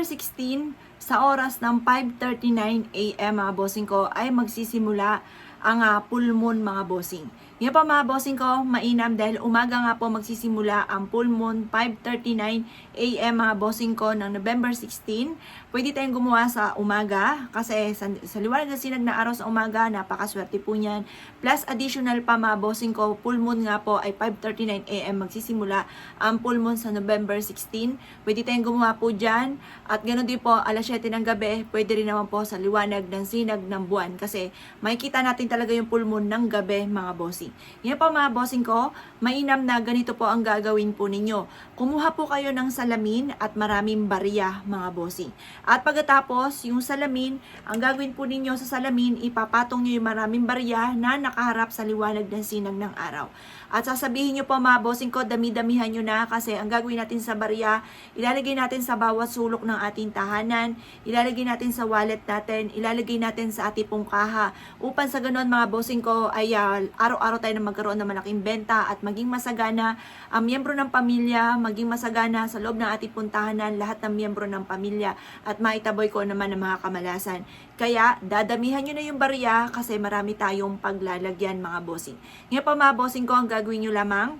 November 16, sa oras ng 5:39 AM mga bossing ko ay magsisimula ang full moon mga bossing. Yan po mga bossing ko, mainam dahil umaga nga po magsisimula ang full moon 5:39 AM mga bossing ko ng November 16. Pwede tayong gumawa sa umaga kasi sa liwanag na sinag na araw sa umaga, napakaswerte po niyan. Plus additional pa mga bossing ko, full moon nga po ay 5:39 AM magsisimula ang full moon sa November 16. Pwede tayong gumawa po dyan at ganoon din po alas 7 ng gabi, pwede rin naman po sa liwanag ng sinag ng buwan kasi makikita natin talaga yung full moon ng gabi mga bossing. Yan po mga bossing ko, mainam na ganito po ang gagawin po ninyo. Kumuha po kayo ng salamin at maraming barya mga bossing. At pagkatapos, yung salamin, ang gagawin po ninyo sa salamin, ipapatong nyo yung maraming barya na nakaharap sa liwanag ng sinag ng araw. At sasabihin nyo po mga bossing ko, dami-damihan nyo na kasi ang gagawin natin sa barya, ilalagay natin sa bawat sulok ng ating tahanan, ilalagay natin sa wallet natin, ilalagay natin sa ating pong kaha. Upang sa ganon mga bossing ko ay araw-araw tayo na magkaroon ng malaking benta at maging masagana ang miyembro ng pamilya, maging masagana sa loob ng ating pong tahanan lahat ng miyembro ng pamilya at maitaboy ko naman ang mga kamalasan. Kaya dadamihan nyo na yung barya kasi marami tayong paglalagyan mga bossing. Ngayon pa mga bossing ko, ang gagawin nyo lamang,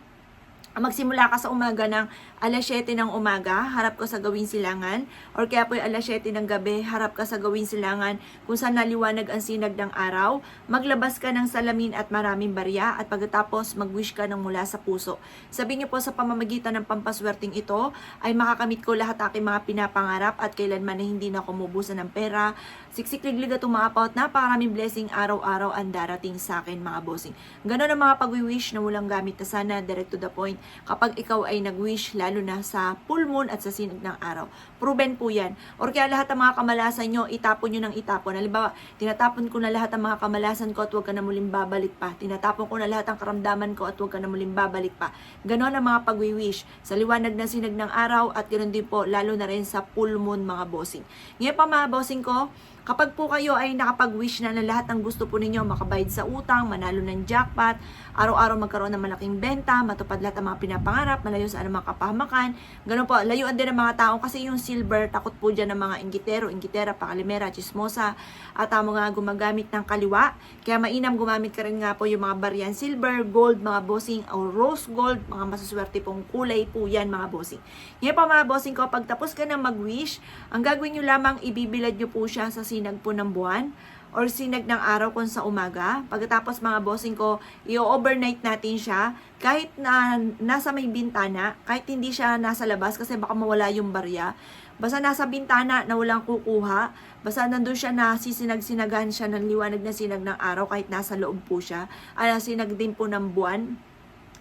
magsimula ka sa umaga ng alas 7 ng umaga, harap ka sa gawing silangan, or kaya po alas 7 ng gabi, harap ka sa gawing silangan kung saan naliwanag ang sinag ng araw, maglabas ka ng salamin at maraming barya, at pagkatapos mag-wish ka ng mula sa puso. Sabihin niyo po sa pamamagitan ng pampaswerteng ito, ay makakamit ko lahat aking mga pinapangarap at kailanman na hindi na kumubusan ng pera, siksik-liglig at umaapaw at napakaraming blessing araw-araw ang darating sa akin mga bossing. Ganon ang mga pag-wish na walang gamit na sana, direct to the point. Kapag ikaw ay nag-wish, lalo na sa full moon at sa sinag ng araw. Proven po yan. Or kaya lahat ng mga kamalasan nyo, itapon nyo ng itapon. Halimbawa, tinatapon ko na lahat ng mga kamalasan ko at huwag ka na muling babalik pa. Tinatapon ko na lahat ng karamdaman ko at huwag ka na muling babalik pa. Ganon ang mga pag-wish sa liwanag ng sinag ng araw at ganoon din po, lalo na rin sa full moon mga bossing. Ngayon pa mga bossing ko, kapag po kayo ay nakapag-wish na lahat ng gusto po ninyo, makabayad sa utang, manalo ng jackpot, araw-araw magkaroon ng malaking benta, matupad lahat ng mga pinapangarap, malayo sa anumang kapahamakan, ganun po, layuan din ng mga tao kasi yung silver, takot po dyan ng mga inggitero, inggitera, pakalimera, chismosa, at mga gumagamit ng kaliwa. Kaya mainam gumamit ka rin nga po yung mga baryan silver, gold, mga bossing, o rose gold, mga masuswerte pong kulay po yan mga bossing. Ngayon pa mga bossing ko, pag tapos ka ng mag-wish, ang gagawin nyo lamang, ibibilad nyo po siya sa sinag po ng buwan or sinag ng araw kung sa umaga. Pagkatapos mga bossing ko, i-overnight natin siya kahit na nasa may bintana, kahit hindi siya nasa labas kasi baka mawala yung barya. Basta nasa bintana na walang kukuha, basta nandun siya na sisinag-sinagan siya ng liwanag na sinag ng araw kahit nasa loob po siya. Sinag din po ng buwan.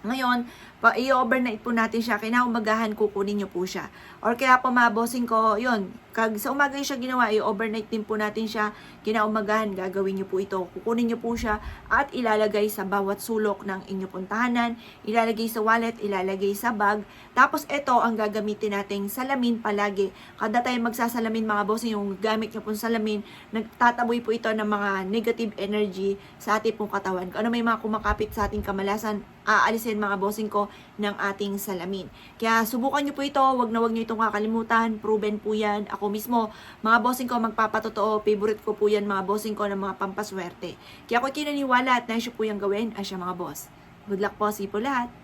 Ngayon, i-overnight po natin siya, kinaumagahan kukunin nyo po siya. Or kaya po mga bossing ko, yun, sa umaga yung siya ginawa, i-overnight din po natin siya, kinaumagahan, gagawin nyo po ito. Kukunin nyo po siya at ilalagay sa bawat sulok ng inyong puntahanan, ilalagay sa wallet, ilalagay sa bag. Tapos ito ang gagamitin nating salamin palagi. Kada tayo magsasalamin mga bossing, yung gamit nyo pong salamin, nagtataboy po ito ng mga negative energy sa ating pong katawan. Kung ano may mga kumakapit sa ating kamalasan, aalisin mga bossing ko ng ating salamin. Kaya subukan nyo po ito, wag na wag nyo itong kakalimutan, proven po yan. Ako mismo, mga bossing ko magpapatotoo, favorite ko po yan mga bossing ko ng mga pampaswerte. Kaya ako kinaniwala at naisyo po yung gawin, ay siya mga boss. Good luck po, sipo lahat!